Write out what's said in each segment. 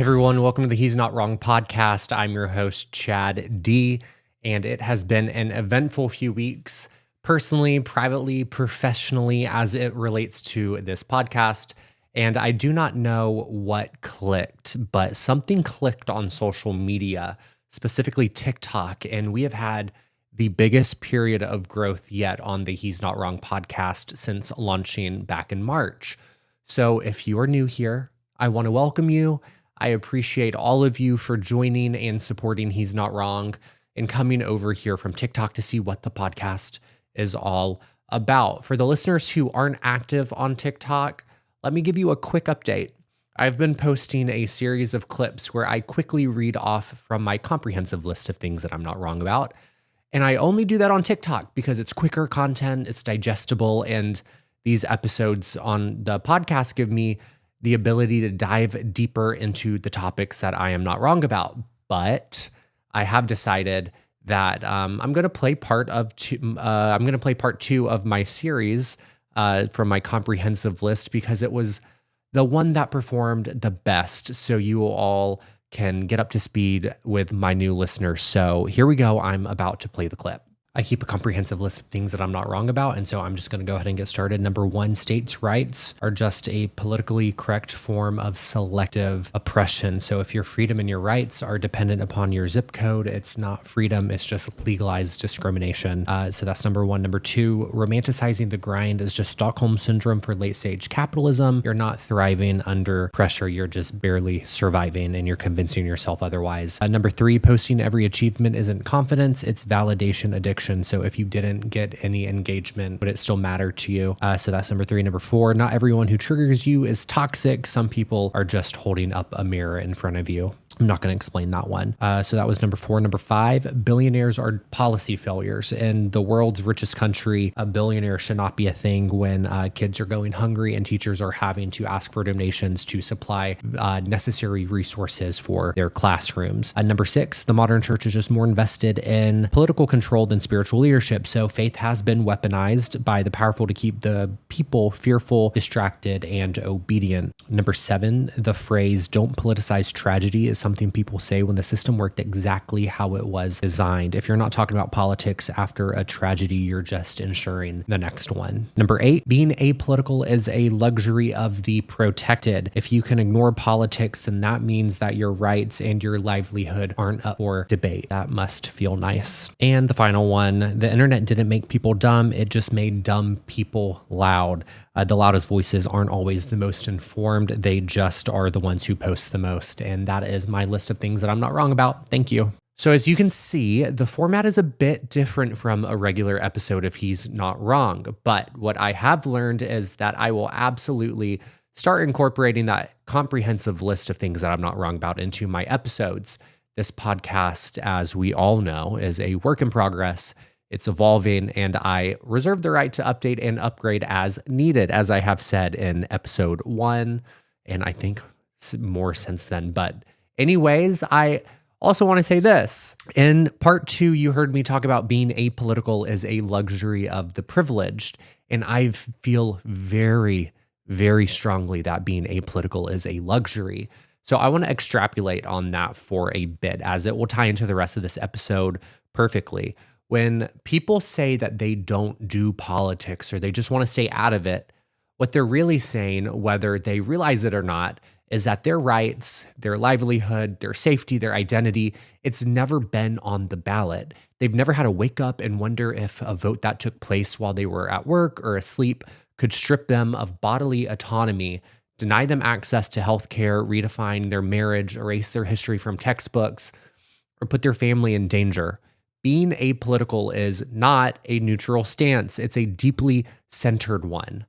everyone. Welcome to the He's Not Wrong podcast. I'm your host, Chad D, and it has been an eventful few weeks, personally, privately, professionally, as it relates to this podcast. And I do not know what clicked, but something clicked on social media, specifically TikTok, and we have had the biggest period of growth yet on the He's Not Wrong podcast since launching back in March. So if you are new here, I want to welcome you. I appreciate all of you for joining and supporting He's Not Wrong and coming over here from TikTok to see what the podcast is all about. For the listeners who aren't active on TikTok, let me give you a quick update. I've been posting a series of clips where I quickly read off from my comprehensive list of things that I'm not wrong about. And I only do that on TikTok because it's quicker content, it's digestible, and these episodes on the podcast give me the ability to dive deeper into the topics that I am not wrong about. But I have decided that I'm going to play part two of my series from my comprehensive list because it was the one that performed the best. So you all can get up to speed with my new listeners. So here we go. I'm about to play the clip. I keep a comprehensive list of things that I'm not wrong about, and so I'm just going to go ahead and get started. Number one, states' rights are just a politically correct form of selective oppression. So if your freedom and your rights are dependent upon your zip code, it's not freedom, it's just legalized discrimination. So that's number one. Number two, romanticizing the grind is just Stockholm syndrome for late-stage capitalism. You're not thriving under pressure, you're just barely surviving, and you're convincing yourself otherwise. Number three, posting every achievement isn't confidence, it's validation addiction. So if you didn't get any engagement, would it still matter to you? So that's number three. Number four, not everyone who triggers you is toxic. Some people are just holding up a mirror in front of you. I'm not going to explain that one. So that was number four. Number five, billionaires are policy failures. In the world's richest country, a billionaire should not be a thing when kids are going hungry and teachers are having to ask for donations to supply necessary resources for their classrooms. Number six, the modern church is just more invested in political control than spiritual leadership. So faith has been weaponized by the powerful to keep the people fearful, distracted, and obedient. Number seven, the phrase "don't politicize tragedy" is something people say when the system worked exactly how it was designed. If you're not talking about politics after a tragedy, you're just ensuring the next one. Number eight, being apolitical is a luxury of the protected. If you can ignore politics, then that means that your rights and your livelihood aren't up for debate. That must feel nice. And the final one, the internet didn't make people dumb, it just made dumb people loud. The loudest voices aren't always the most informed, they just are the ones who post the most. And that is my list of things that I'm not wrong about. Thank you. So as you can see, the format is a bit different from a regular episode if He's Not Wrong. But what I have learned is that I will absolutely start incorporating that comprehensive list of things that I'm not wrong about into my episodes. This podcast, as we all know, is a work in progress. It's evolving, and I reserve the right to update and upgrade as needed, as I have said in episode one, and I think more since then. But anyways, I also want to say this. In part two, you heard me talk about being apolitical is a luxury of the privileged, and I feel very, very strongly that being apolitical is a luxury. So I want to extrapolate on that for a bit, as it will tie into the rest of this episode perfectly. When people say that they don't do politics or they just want to stay out of it, what they're really saying, whether they realize it or not, is that their rights, their livelihood, their safety, their identity, it's never been on the ballot. They've never had to wake up and wonder if a vote that took place while they were at work or asleep could strip them of bodily autonomy, deny them access to healthcare, redefine their marriage, erase their history from textbooks, or put their family in danger. Being apolitical is not a neutral stance. It's a deeply centered one.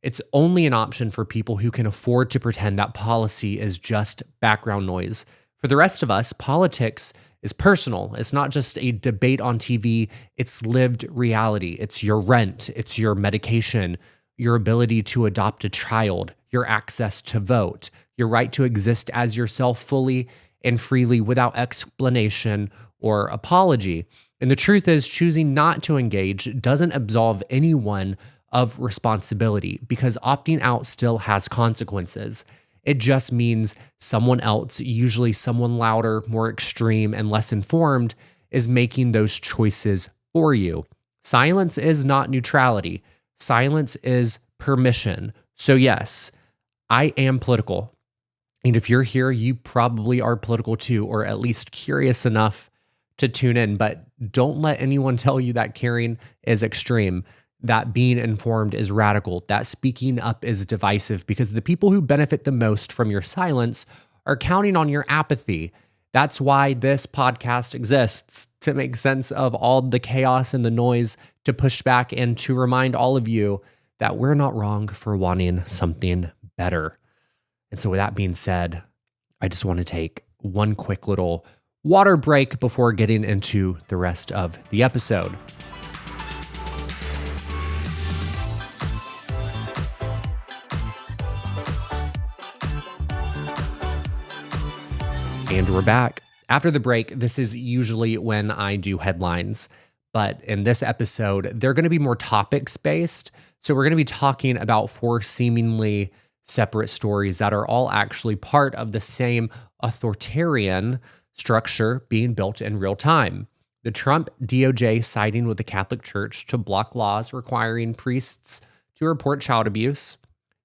It's only an option for people who can afford to pretend that policy is just background noise. For the rest of us, politics is personal. It's not just a debate on TV. It's lived reality. It's your rent. It's your medication, your ability to adopt a child, your access to vote, your right to exist as yourself fully and freely without explanation or apology. And the truth is, choosing not to engage doesn't absolve anyone of responsibility because opting out still has consequences. It just means someone else, usually someone louder, more extreme, and less informed, is making those choices for you. Silence is not neutrality. Silence is permission. So yes, I am political. And if you're here, you probably are political too, or at least curious enough to tune in. But don't let anyone tell you that caring is extreme, that being informed is radical, that speaking up is divisive, because the people who benefit the most from your silence are counting on your apathy. That's why this podcast exists, to make sense of all the chaos and the noise, to push back and to remind all of you that we're not wrong for wanting something better. And so with that being said, I just want to take one quick little water break before getting into the rest of the episode. And we're back. After the break, this is usually when I do headlines, but in this episode, they're going to be more topics-based. So we're going to be talking about 4 seemingly separate stories that are all actually part of the same authoritarian structure being built in real time. The Trump DOJ siding with the Catholic Church to block laws requiring priests to report child abuse.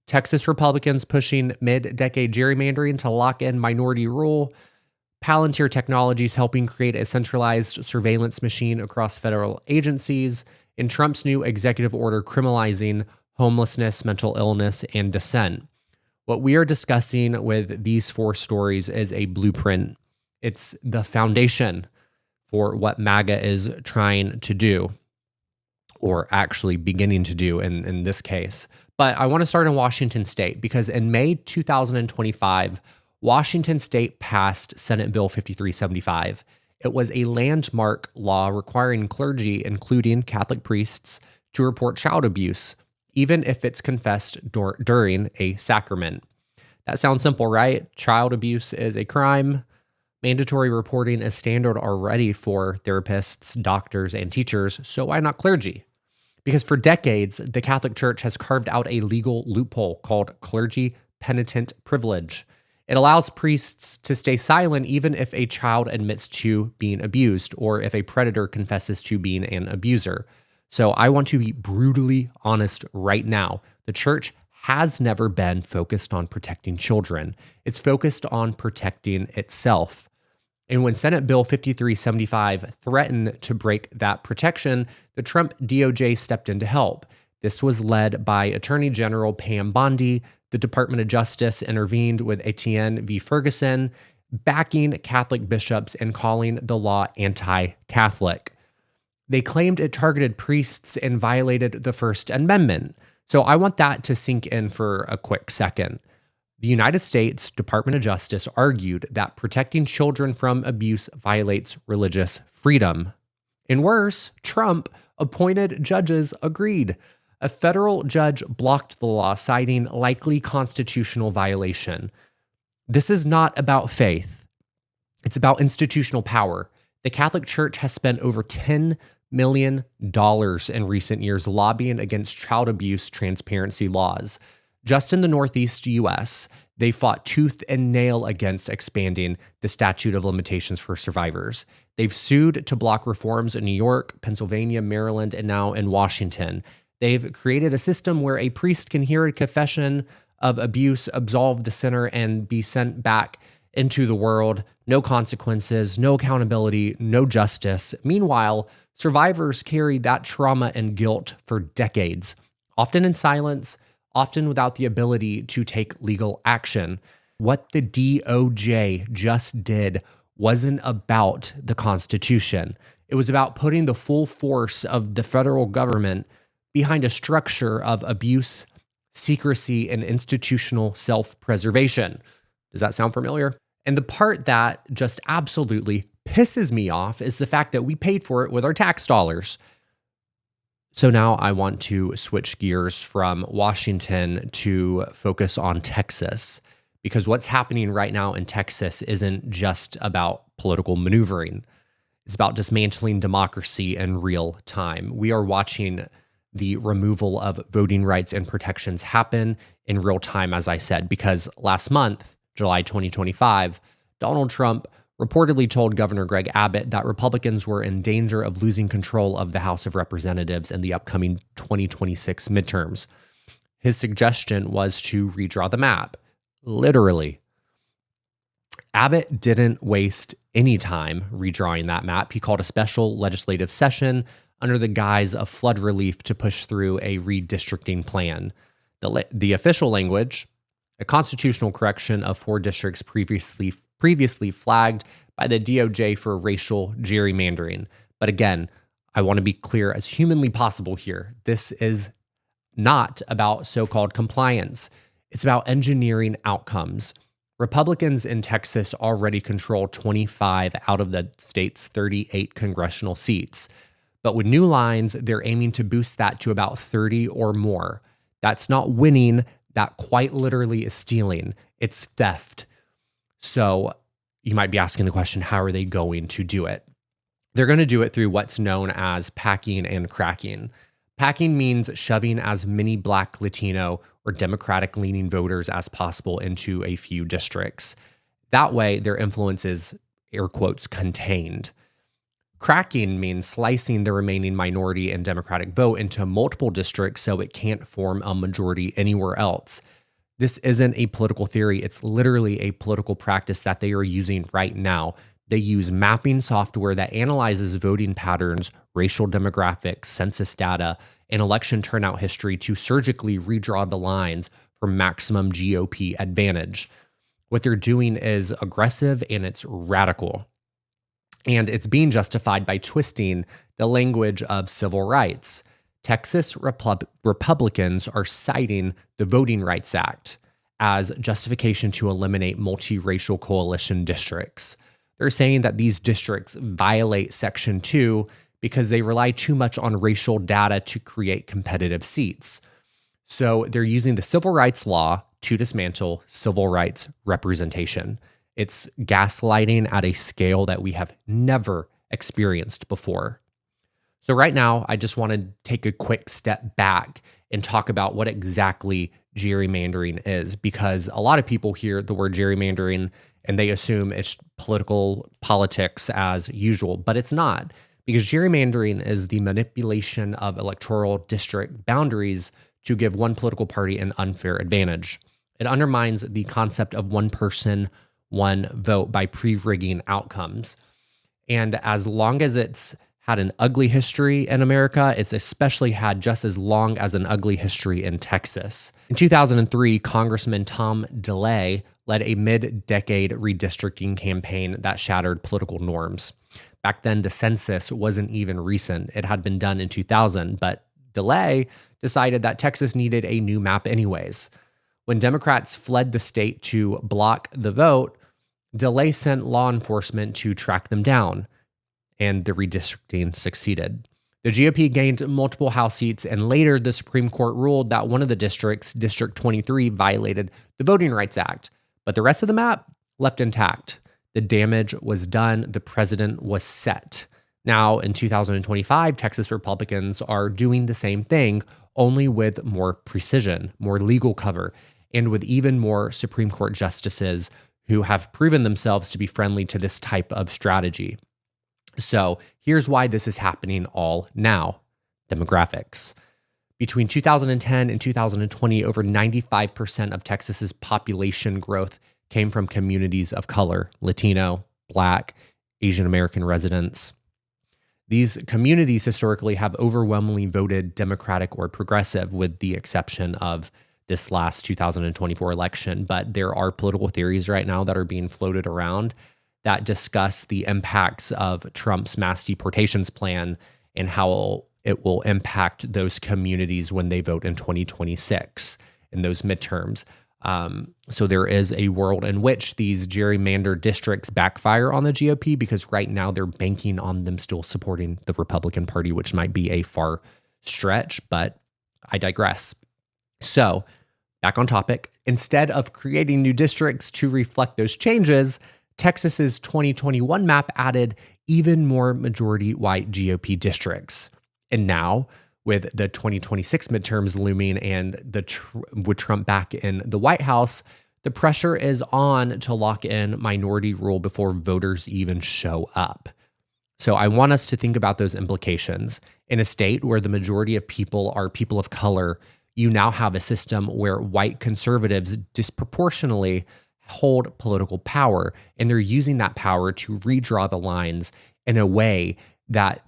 Texas Republicans pushing mid-decade gerrymandering to lock in minority rule. Palantir Technologies helping create a centralized surveillance machine across federal agencies, and Trump's new executive order criminalizing homelessness, mental illness, and dissent. What we are discussing with these 4 stories is a blueprint. It's the foundation for what MAGA is trying to do, or actually beginning to do in this case. But I want to start in Washington State, because in May 2025, Washington State passed Senate Bill 5375. It was a landmark law requiring clergy, including Catholic priests, to report child abuse, even if it's confessed during a sacrament. That sounds simple, right? Child abuse is a crime. Mandatory reporting is standard already for therapists, doctors, and teachers, so why not clergy? Because for decades, the Catholic Church has carved out a legal loophole called clergy penitent privilege. It allows priests to stay silent even if a child admits to being abused or if a predator confesses to being an abuser. So I want to be brutally honest right now. The church has never been focused on protecting children. It's focused on protecting itself. And when Senate Bill 5375 threatened to break that protection, the Trump DOJ stepped in to help. This was led by Attorney General Pam Bondi. The Department of Justice intervened with Etienne v. Ferguson, backing Catholic bishops and calling the law anti-Catholic. They claimed it targeted priests and violated the First Amendment. So I want that to sink in for a quick second. The United States Department of Justice argued that protecting children from abuse violates religious freedom. And worse, Trump appointed judges agreed. A federal judge blocked the law, citing likely constitutional violation. This is not about faith. It's about institutional power. The Catholic Church has spent over $10 million in recent years lobbying against child abuse transparency laws. Just in the Northeast U.S., they fought tooth and nail against expanding the statute of limitations for survivors. They've sued to block reforms in New York, Pennsylvania, Maryland, and now in Washington. They've created a system where a priest can hear a confession of abuse, absolve the sinner, and be sent back into the world. No consequences, no accountability, no justice. Meanwhile, survivors carry that trauma and guilt for decades, often in silence, often without the ability to take legal action. What the DOJ just did wasn't about the Constitution. It was about putting the full force of the federal government behind a structure of abuse, secrecy, and institutional self-preservation. Does that sound familiar? And the part that just absolutely pisses me off is the fact that we paid for it with our tax dollars. So now I want to switch gears from Washington to focus on Texas, because what's happening right now in Texas isn't just about political maneuvering. It's about dismantling democracy in real time. We are watching the removal of voting rights and protections happen in real time, as I said, because last month, July 2025, Donald Trump reportedly told Governor Greg Abbott that Republicans were in danger of losing control of the House of Representatives in the upcoming 2026 midterms. His suggestion was to redraw the map, literally. Abbott didn't waste any time redrawing that map. He called a special legislative session under the guise of flood relief to push through a redistricting plan. The official language, a constitutional correction of 4 districts previously flagged by the DOJ for racial gerrymandering. But again, I want to be clear as humanly possible here. This is not about so-called compliance. It's about engineering outcomes. Republicans in Texas already control 25 out of the state's 38 congressional seats. But with new lines, they're aiming to boost that to about 30 or more. That's not winning. That quite literally is stealing. It's theft. So you might be asking the question, how are they going to do it? They're going to do it through what's known as packing and cracking. Packing means shoving as many Black, Latino, or Democratic-leaning voters as possible into a few districts. That way, their influence is, air quotes, contained. Cracking means slicing the remaining minority and Democratic vote into multiple districts so it can't form a majority anywhere else. This isn't a political theory. It's literally a political practice that they are using right now. They use mapping software that analyzes voting patterns, racial demographics, census data, and election turnout history to surgically redraw the lines for maximum GOP advantage. What they're doing is aggressive and it's radical. And it's being justified by twisting the language of civil rights. Texas Republicans are citing the Voting Rights Act as justification to eliminate multiracial coalition districts. They're saying that these districts violate Section 2 because they rely too much on racial data to create competitive seats. So they're using the civil rights law to dismantle civil rights representation. It's gaslighting at a scale that we have never experienced before. So right now, I just want to take a quick step back and talk about what exactly gerrymandering is, because a lot of people hear the word gerrymandering and they assume it's politics as usual, but it's not, because gerrymandering is the manipulation of electoral district boundaries to give one political party an unfair advantage. It undermines the concept of one person, one vote by pre-rigging outcomes. And as long as it's had an ugly history in America, it's especially had just as long as an ugly history in Texas. In 2003, Congressman Tom DeLay led a mid-decade redistricting campaign that shattered political norms. Back then, the census wasn't even recent. It had been done in 2000, but DeLay decided that Texas needed a new map anyways. When Democrats fled the state to block the vote, DeLay sent law enforcement to track them down, and the redistricting succeeded. The GOP gained multiple House seats, and later the Supreme Court ruled that one of the districts, District 23, violated the Voting Rights Act, but the rest of the map left intact. The damage was done. The precedent was set. Now, in 2025, Texas Republicans are doing the same thing, only with more precision, more legal cover, and with even more Supreme Court justices who have proven themselves to be friendly to this type of strategy. So here's why this is happening all now. Demographics. Between 2010 and 2020, over 95% of Texas's population growth came from communities of color, Latino, Black, Asian American residents. These communities historically have overwhelmingly voted Democratic or progressive, with the exception of this last 2024 election. But there are political theories right now that are being floated around that discuss the impacts of Trump's mass deportations plan and how it will impact those communities when they vote in 2026 in those midterms. So there is a world in which these gerrymandered districts backfire on the GOP, because right now they're banking on them still supporting the Republican Party, which might be a far stretch, but I digress. So back on topic, instead of creating new districts to reflect those changes, Texas's 2021 map added even more majority white GOP districts. And now with the 2026 midterms looming and with Trump back in the White House, the pressure is on to lock in minority rule before voters even show up. So I want us to think about those implications. In a state where the majority of people are people of color, you now have a system where white conservatives disproportionately hold political power, and they're using that power to redraw the lines in a way that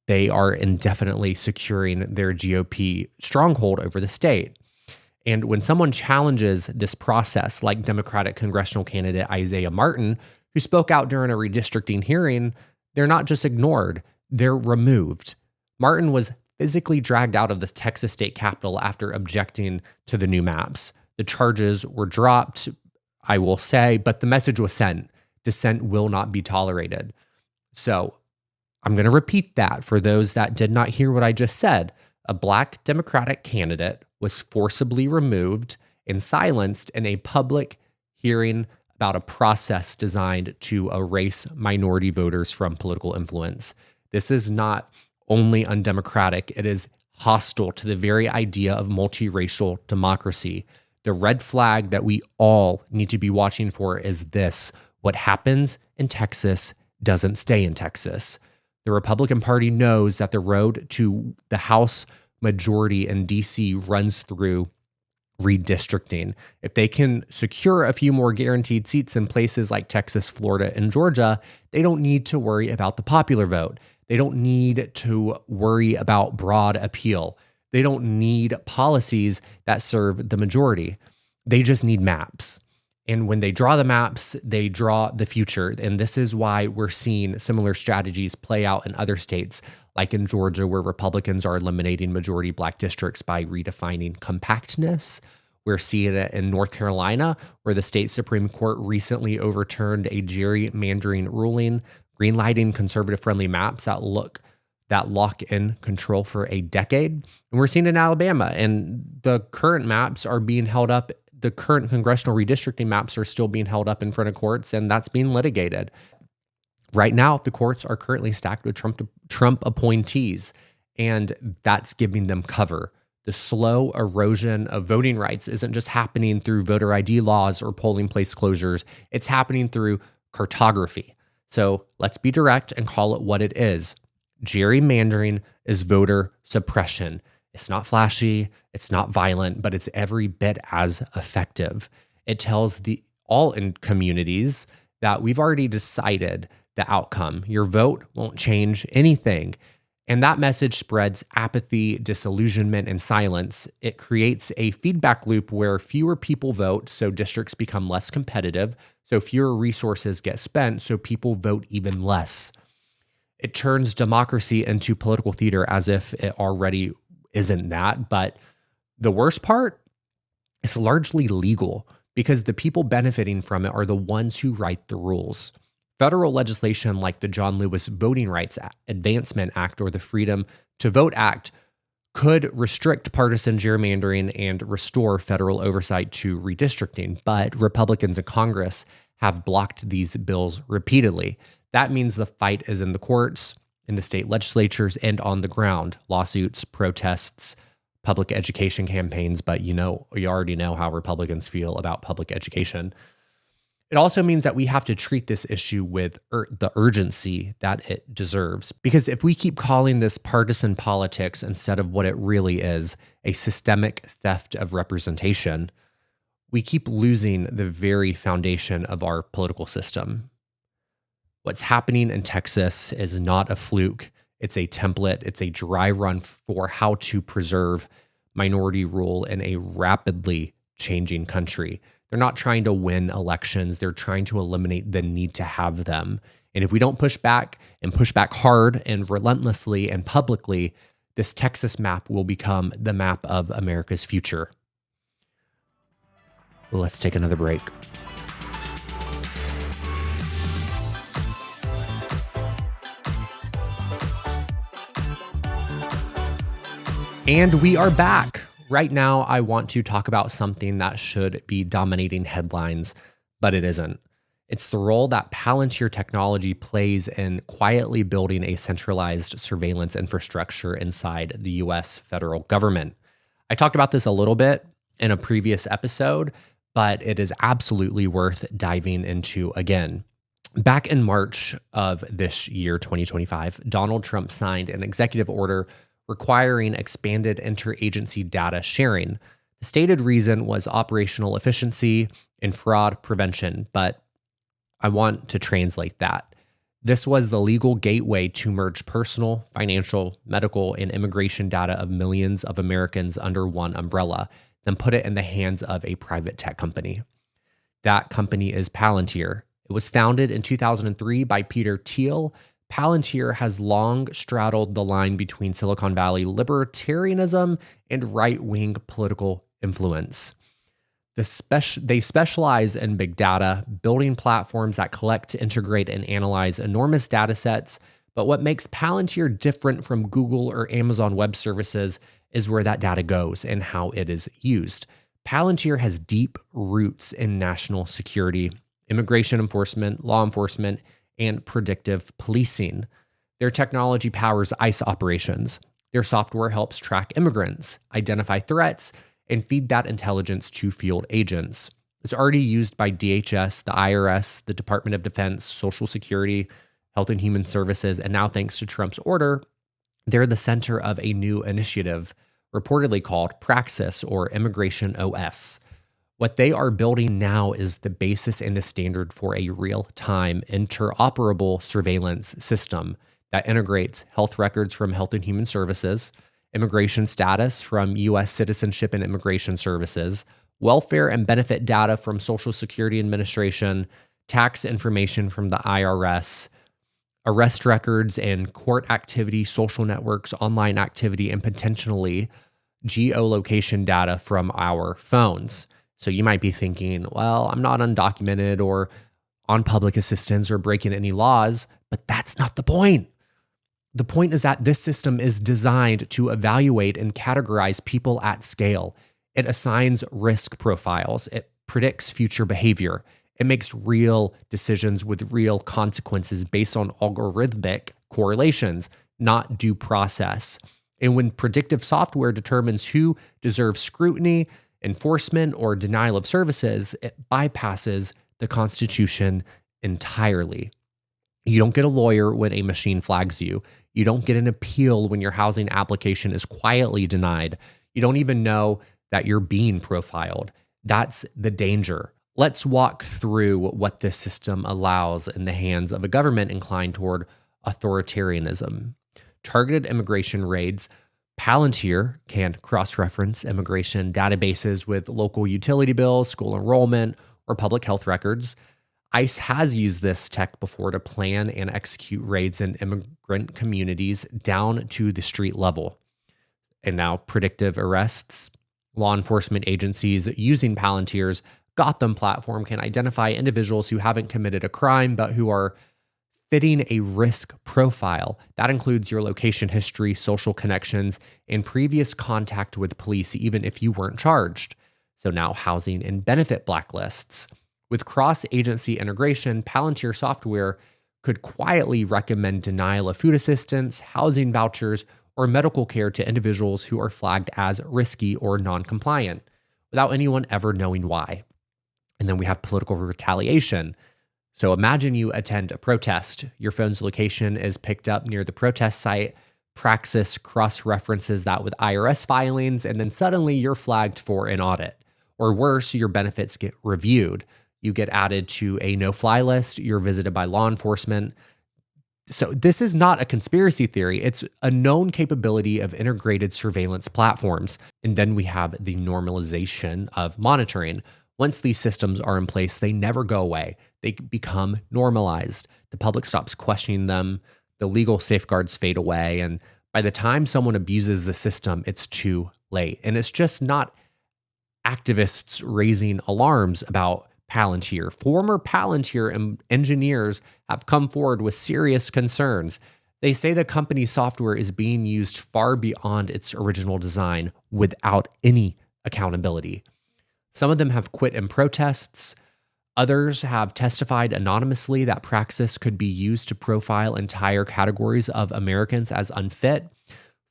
they are indefinitely securing their GOP stronghold over the state. And when someone challenges this process, like Democratic congressional candidate Isaiah Martin, who spoke out during a redistricting hearing, they're not just ignored, they're removed. Martin was physically dragged out of the Texas state capitol after objecting to the new maps. The charges were dropped, I will say, but the message was sent. Dissent will not be tolerated. So I'm going to repeat that for those that did not hear what I just said. A Black Democratic candidate was forcibly removed and silenced in a public hearing about a process designed to erase minority voters from political influence. This is not only undemocratic, it is hostile to the very idea of multiracial democracy. The red flag that we all need to be watching for is this: what happens in Texas doesn't stay in Texas. The Republican Party knows that the road to the House majority in DC runs through redistricting. If they can secure a few more guaranteed seats in places like Texas, Florida, and Georgia, they don't need to worry about the popular vote. They don't need to worry about broad appeal. They don't need policies that serve the majority. They just need maps. And when they draw the maps, they draw the future. And this is why we're seeing similar strategies play out in other states, like in Georgia, where Republicans are eliminating majority Black districts by redefining compactness. We're seeing it in North Carolina, where the state Supreme Court recently overturned a gerrymandering ruling, greenlighting conservative-friendly maps that lock in control for a decade. And we're seeing it in Alabama, and the current maps are being held up. The current congressional redistricting maps are still being held up in front of courts, and that's being litigated. Right now, the courts are currently stacked with Trump appointees, and that's giving them cover. The slow erosion of voting rights isn't just happening through voter ID laws or polling place closures. It's happening through cartography. So let's be direct and call it what it is. Gerrymandering is voter suppression. It's not flashy, it's not violent, but it's every bit as effective. It tells all in communities that we've already decided the outcome. Your vote won't change anything. And that message spreads apathy, disillusionment, and silence. It creates a feedback loop where fewer people vote, so districts become less competitive, so fewer resources get spent, so people vote even less. It turns democracy into political theater as if it already isn't that. But the worst part, it's largely legal because the people benefiting from it are the ones who write the rules. Federal legislation like the John Lewis Voting Rights Advancement Act or the Freedom to Vote Act could restrict partisan gerrymandering and restore federal oversight to redistricting, but Republicans in Congress have blocked these bills repeatedly. That means the fight is in the courts, in the state legislatures, and on the ground. Lawsuits, protests, public education campaigns, but you already know how Republicans feel about public education. It also means that we have to treat this issue with the urgency that it deserves. Because if we keep calling this partisan politics instead of what it really is, a systemic theft of representation, we keep losing the very foundation of our political system. What's happening in Texas is not a fluke. It's a template. It's a dry run for how to preserve minority rule in a rapidly changing country. They're not trying to win elections. They're trying to eliminate the need to have them. And if we don't push back and push back hard and relentlessly and publicly, this Texas map will become the map of America's future. Let's take another break. And we are back. Right now, I want to talk about something that should be dominating headlines, but it isn't. It's the role that Palantir technology plays in quietly building a centralized surveillance infrastructure inside the US federal government. I talked about this a little bit in a previous episode, but it is absolutely worth diving into again. Back in March of this year, 2025, Donald Trump signed an executive order requiring expanded interagency data sharing. The stated reason was operational efficiency and fraud prevention, but I want to translate that. This was the legal gateway to merge personal, financial, medical, and immigration data of millions of Americans under one umbrella, then put it in the hands of a private tech company. That company is Palantir. It was founded in 2003 by Peter Thiel. Palantir has long straddled the line between Silicon Valley libertarianism and right-wing political influence. They specialize in big data, building platforms that collect, integrate, and analyze enormous data sets. But what makes Palantir different from Google or Amazon Web Services is where that data goes and how it is used. Palantir has deep roots in national security, immigration enforcement, law enforcement, and predictive policing. Their technology powers ICE operations. Their software helps track immigrants, identify threats, and feed that intelligence to field agents. It's already used by DHS, the IRS, the Department of Defense, Social Security, Health and Human Services, and now thanks to Trump's order, they're the center of a new initiative reportedly called Praxis or Immigration OS. What they are building now is the basis and the standard for a real-time interoperable surveillance system that integrates health records from Health and Human Services, immigration status from U.S. Citizenship and Immigration Services, welfare and benefit data from Social Security Administration, tax information from the IRS, arrest records and court activity, social networks, online activity, and potentially geolocation data from our phones. So you might be thinking, well, I'm not undocumented or on public assistance or breaking any laws, but that's not the point. The point is that this system is designed to evaluate and categorize people at scale. It assigns risk profiles. It predicts future behavior. It makes real decisions with real consequences based on algorithmic correlations, not due process. And when predictive software determines who deserves scrutiny, enforcement, or denial of services, it bypasses the Constitution entirely. You don't get a lawyer when a machine flags you. You don't get an appeal when your housing application is quietly denied. You don't even know that you're being profiled. That's the danger. Let's walk through what this system allows in the hands of a government inclined toward authoritarianism. Targeted immigration raids. Palantir can cross-reference immigration databases with local utility bills, school enrollment, or public health records. ICE has used this tech before to plan and execute raids in immigrant communities down to the street level. And now predictive arrests. Law enforcement agencies using Palantir's Gotham platform can identify individuals who haven't committed a crime but who are fitting a risk profile. That includes your location history, social connections, and previous contact with police, even if you weren't charged. So now housing and benefit blacklists. With cross-agency integration, Palantir software could quietly recommend denial of food assistance, housing vouchers, or medical care to individuals who are flagged as risky or non-compliant, without anyone ever knowing why. And then we have political retaliation. So imagine you attend a protest. Your phone's location is picked up near the protest site. Praxis cross-references that with IRS filings, and then suddenly you're flagged for an audit. Or worse, your benefits get reviewed. You get added to a no-fly list. You're visited by law enforcement. So this is not a conspiracy theory. It's a known capability of integrated surveillance platforms. And then we have the normalization of monitoring. Once these systems are in place, they never go away. They become normalized. The public stops questioning them. The legal safeguards fade away. And by the time someone abuses the system, it's too late. And it's just not activists raising alarms about Palantir. Former Palantir engineers have come forward with serious concerns. They say the company's software is being used far beyond its original design without any accountability. Some of them have quit in protests. Others have testified anonymously that praxis could be used to profile entire categories of Americans as unfit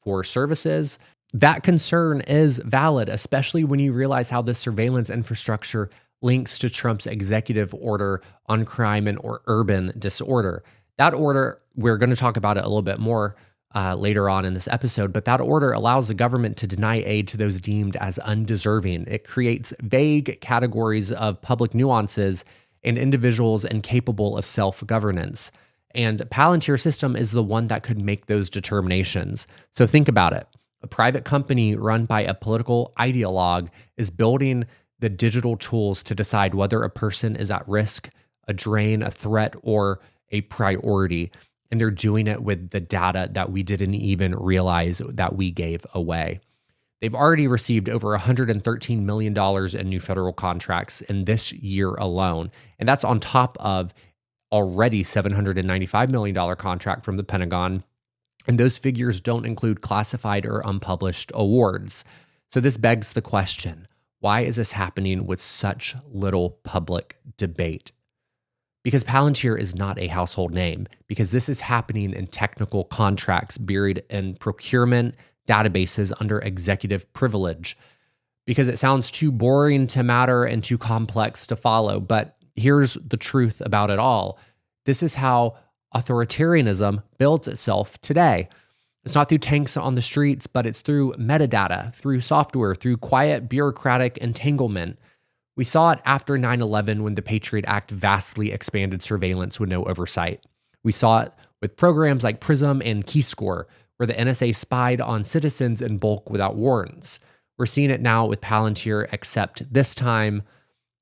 for services. That concern is valid, especially when you realize how this surveillance infrastructure links to Trump's executive order on crime and or urban disorder. That order, we're going to talk about it a little bit more later on in this episode, but that order allows the government to deny aid to those deemed as undeserving. It creates vague categories of public nuances and individuals incapable of self-governance. And Palantir system is the one that could make those determinations. So think about it. A private company run by a political ideologue is building the digital tools to decide whether a person is at risk, a drain, a threat, or a priority. And they're doing it with the data that we didn't even realize that we gave away. They've already received over $113 million in new federal contracts in this year alone. And that's on top of already $795 million contract from the Pentagon. And those figures don't include classified or unpublished awards. So this begs the question, why is this happening with such little public debate? Because Palantir is not a household name, because this is happening in technical contracts buried in procurement databases under executive privilege, because it sounds too boring to matter and too complex to follow. But here's the truth about it all. This is how authoritarianism builds itself today. It's not through tanks on the streets, but it's through metadata, through software, through quiet bureaucratic entanglement. We saw it after 9/11 when the Patriot Act vastly expanded surveillance with no oversight. We saw it with programs like PRISM and KeyScore, where the NSA spied on citizens in bulk without warrants. We're seeing it now with Palantir, except this time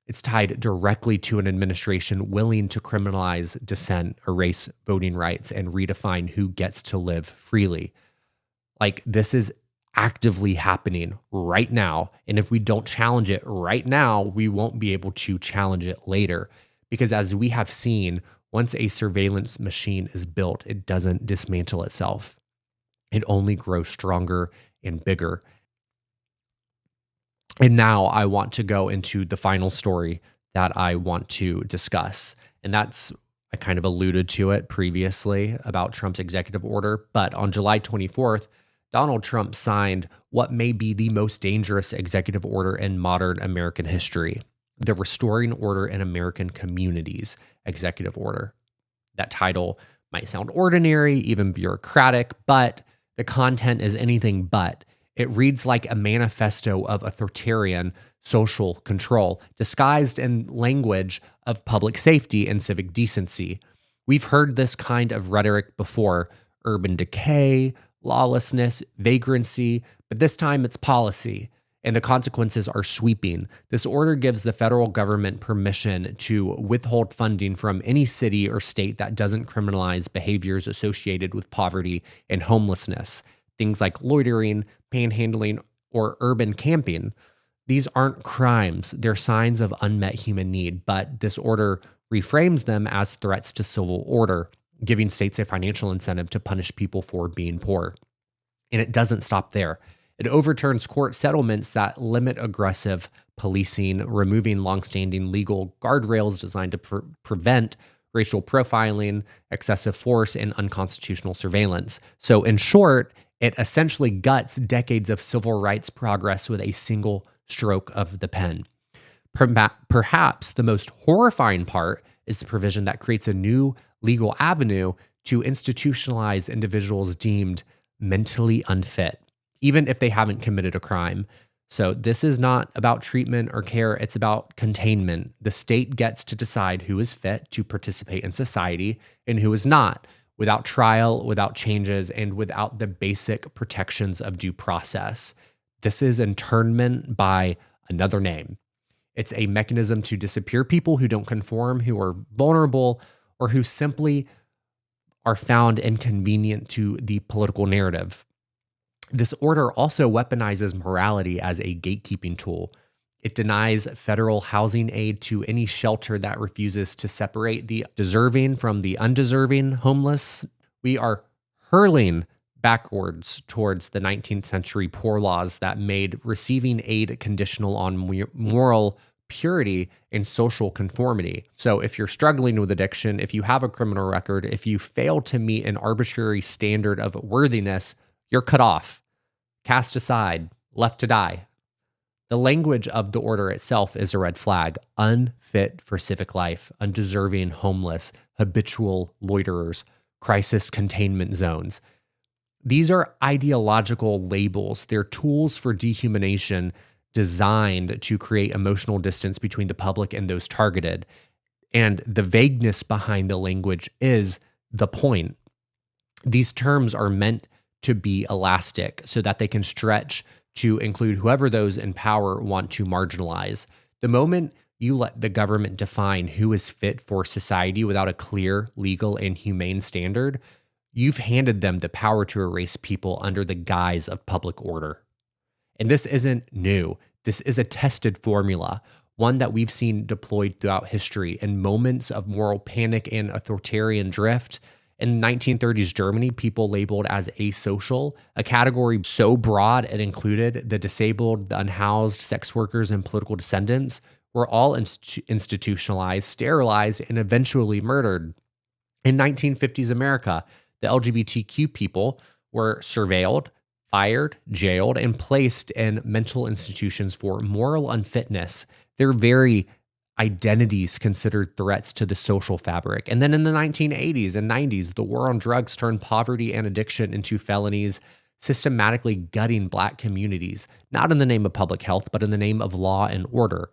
it's tied directly to an administration willing to criminalize dissent, erase voting rights, and redefine who gets to live freely. Like, this is actively happening right now. And if we don't challenge it right now, we won't be able to challenge it later. Because as we have seen, once a surveillance machine is built, it doesn't dismantle itself. It only grows stronger and bigger. And now I want to go into the final story that I want to discuss. And that's, I kind of alluded to it previously about Trump's executive order. But on July 24th, Donald Trump signed what may be the most dangerous executive order in modern American history, the Restoring Order in American Communities executive order. That title might sound ordinary, even bureaucratic, but the content is anything but. It reads like a manifesto of authoritarian social control, disguised in language of public safety and civic decency. We've heard this kind of rhetoric before: urban decay, lawlessness, vagrancy, but this time it's policy, and the consequences are sweeping. This order gives the federal government permission to withhold funding from any city or state that doesn't criminalize behaviors associated with poverty and homelessness, things like loitering, panhandling, or urban camping. These aren't crimes, they're signs of unmet human need, but this order reframes them as threats to civil order, giving states a financial incentive to punish people for being poor. And it doesn't stop there. It overturns court settlements that limit aggressive policing, removing longstanding legal guardrails designed to prevent racial profiling, excessive force, and unconstitutional surveillance. So in short, it essentially guts decades of civil rights progress with a single stroke of the pen. Perhaps the most horrifying part is the provision that creates a new legal avenue to institutionalize individuals deemed mentally unfit, even if they haven't committed a crime. So this is not about treatment or care, it's about containment. The state gets to decide who is fit to participate in society and who is not, without trial, without changes, and without the basic protections of due process. This is internment by another name. It's a mechanism to disappear people who don't conform, who are vulnerable, or who simply are found inconvenient to the political narrative. This order also weaponizes morality as a gatekeeping tool. It denies federal housing aid to any shelter that refuses to separate the deserving from the undeserving homeless. We are hurling backwards towards the 19th century poor laws that made receiving aid conditional on moral purity and social conformity. So if you're struggling with addiction, if you have a criminal record, if you fail to meet an arbitrary standard of worthiness, you're cut off, cast aside, left to die. The language of the order itself is a red flag: unfit for civic life, undeserving, homeless, habitual loiterers, crisis containment zones. These are ideological labels. They're tools for dehumanization designed to create emotional distance between the public and those targeted. And the vagueness behind the language is the point. These terms are meant to be elastic so that they can stretch to include whoever those in power want to marginalize. The moment you let the government define who is fit for society without a clear, legal, and humane standard, you've handed them the power to erase people under the guise of public order. And this isn't new. This is a tested formula, one that we've seen deployed throughout history in moments of moral panic and authoritarian drift. In 1930s Germany, people labeled as asocial, a category so broad it included the disabled, the unhoused, sex workers, and political dissidents, were all institutionalized, sterilized, and eventually murdered. In 1950s America, the LGBTQ people were surveilled, fired, jailed, and placed in mental institutions for moral unfitness. Their very identities considered threats to the social fabric. And then in the 1980s and 90s, the war on drugs turned poverty and addiction into felonies, systematically gutting Black communities, not in the name of public health, but in the name of law and order.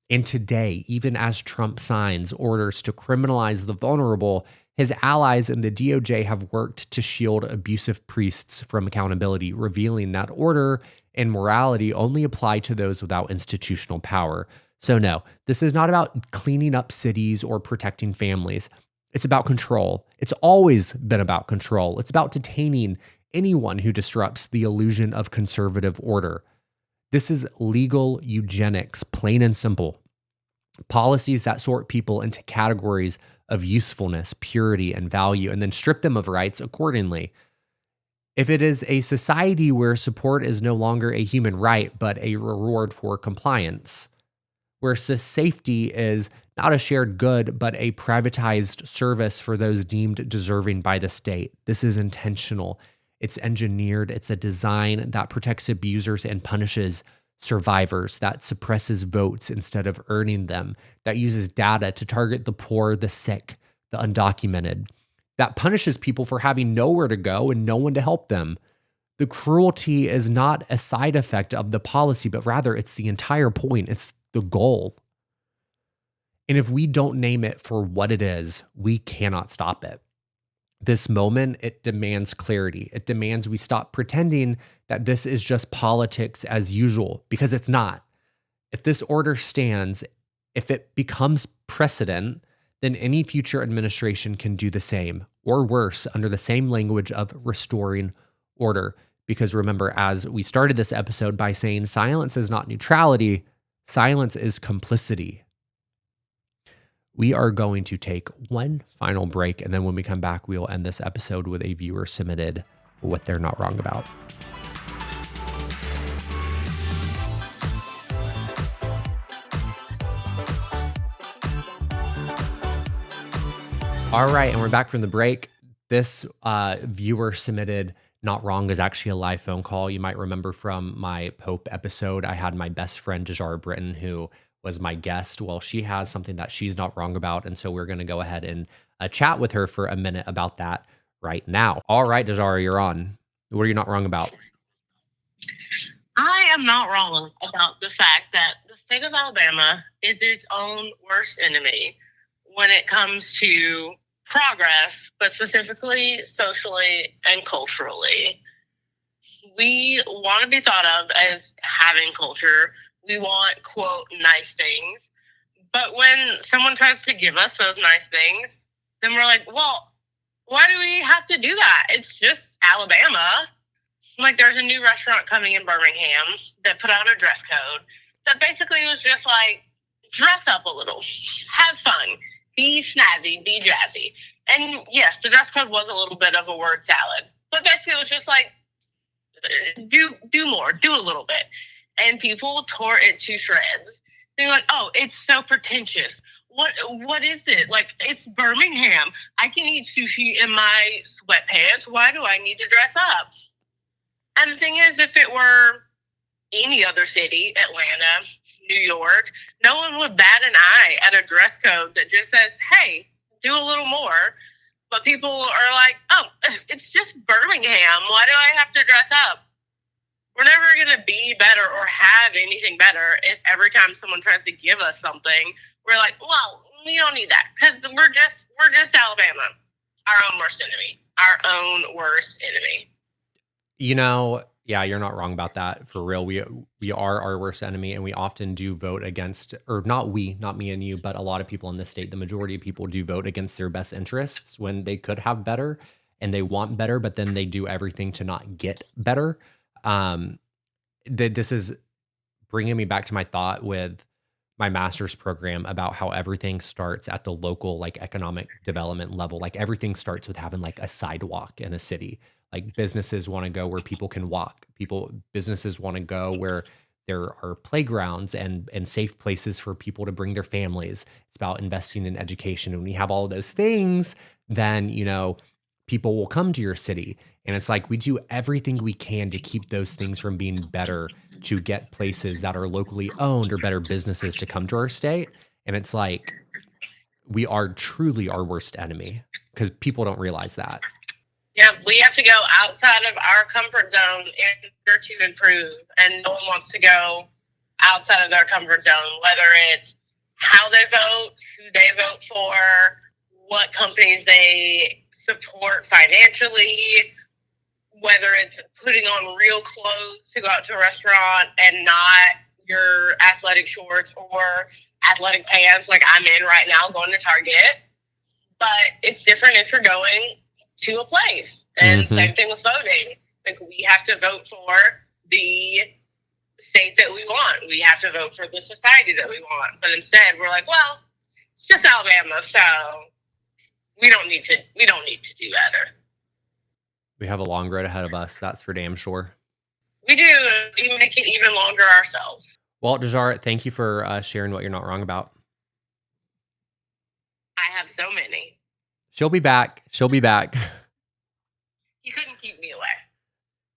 And today, even as Trump signs orders to criminalize the vulnerable, his allies in the DOJ have worked to shield abusive priests from accountability, revealing that order and morality only apply to those without institutional power. So no, this is not about cleaning up cities or protecting families. It's about control. It's always been about control. It's about detaining anyone who disrupts the illusion of conservative order. This is legal eugenics, plain and simple. Policies that sort people into categories of usefulness, purity, and value, and then strip them of rights accordingly. If it is a society where support is no longer a human right, but a reward for compliance, where safety is not a shared good, but a privatized service for those deemed deserving by the state, this is intentional. It's engineered. It's a design that protects abusers and punishes survivors, that suppresses votes instead of earning them, that uses data to target the poor, the sick, the undocumented, that punishes people for having nowhere to go and no one to help them. The cruelty is not a side effect of the policy, but rather it's the entire point. It's the goal. And if we don't name it for what it is, we cannot stop it. This moment, it demands clarity. It demands we stop pretending that this is just politics as usual, because it's not. If this order stands, if it becomes precedent, then any future administration can do the same, or worse, under the same language of restoring order. Because remember, as we started this episode by saying silence is not neutrality, silence is complicity. We are going to take one final break, and then when we come back, we will end this episode with a viewer submitted what they're not wrong about. All right, and we're back from the break. This viewer submitted not wrong is actually a live phone call. You might remember from my Pope episode, I had my best friend, Dejar Britton, who was my guest. Well, she has something that she's not wrong about. And so we're going to go ahead and chat with her for a minute about that right now. All right, Dejar, you're on. What are you not wrong about? I am not wrong about the fact that the state of Alabama is its own worst enemy when it comes to progress, but specifically socially and culturally. We want to be thought of as having culture. We want, quote, nice things. But when someone tries to give us those nice things, then we're like, well, why do we have to do that? It's just Alabama. Like, there's a new restaurant coming in Birmingham that put out a dress code that basically was just like, dress up a little, have fun, be snazzy, be jazzy. And yes, the dress code was a little bit of a word salad, but basically it was just like, do more, do a little bit. And people tore it to shreds. They're like, oh, it's so pretentious. What is it? Like, it's Birmingham. I can eat sushi in my sweatpants. Why do I need to dress up? And the thing is, if it were any other city, Atlanta, New York, no one would bat an eye at a dress code that just says, hey, do a little more. But people are like, oh, it's just Birmingham. Why do I have to dress up? We're never going to be better or have anything better if every time someone tries to give us something, we're like, well, we don't need that because we're just Alabama, our own worst enemy, our own worst enemy. Yeah, you're not wrong about that. For real, we are our worst enemy, and we often do vote against, or not me and you, but a lot of people in this state, the majority of people do vote against their best interests when they could have better and they want better, but then they do everything to not get better. This is bringing me back to my thought with my master's program about how everything starts at the local, like, economic development level. Like, everything starts with having like a sidewalk in a city. Like, businesses want to go where people can walk. Businesses want to go where there are playgrounds and safe places for people to bring their families. It's about investing in education. And when you have all of those things, then, people will come to your city. And it's like we do everything we can to keep those things from being better, to get places that are locally owned or better businesses to come to our state. And it's like we are truly our worst enemy because people don't realize that. Yeah, we have to go outside of our comfort zone in order to improve. And no one wants to go outside of their comfort zone, whether it's how they vote, who they vote for, what companies they support financially, whether it's putting on real clothes to go out to a restaurant and not your athletic shorts or athletic pants like I'm in right now going to Target. But it's different if you're going to a place. And same thing with voting. Like, we have to vote for the state that we want. We have to vote for the society that we want. But instead, we're like, well, it's just Alabama, so we don't need to do better. We have a long road ahead of us. That's for damn sure. We do. We make it even longer ourselves. Well, Dejar, thank you for sharing what you're not wrong about. I have so many. She'll be back. You couldn't keep me away.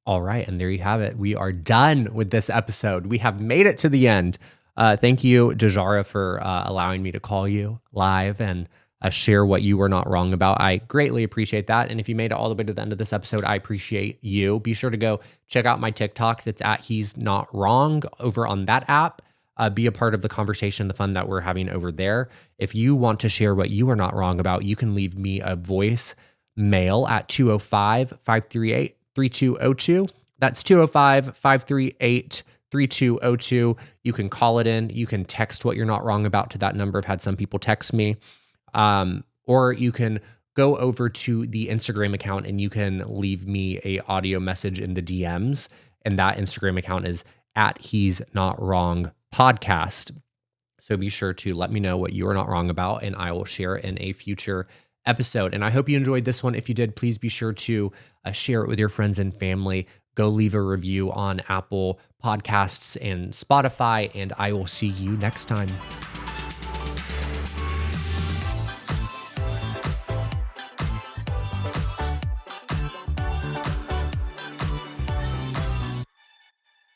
All right. And there you have it. We are done with this episode. We have made it to the end. Thank you, Dejara, for allowing me to call you live and share what you were not wrong about. I greatly appreciate that. And if you made it all the way to the end of this episode, I appreciate you. Be sure to go check out my TikToks. It's at He's Not Wrong over on that app. Be a part of the conversation, the fun that we're having over there. If you want to share what you are not wrong about, you can leave me a voice mail at 205-538-3202. That's 205-538-3202. You can call it in. You can text what you're not wrong about to that number. I've had some people text me. Or you can go over to the Instagram account and you can leave me a audio message in the DMs. And that Instagram account is at He's Not Wrong Podcast. So be sure to let me know what you are not wrong about, and I will share it in a future episode. And I hope you enjoyed this one. If you did, please be sure to share it with your friends and family. Go leave a review on Apple Podcasts and Spotify, and I will see you next time.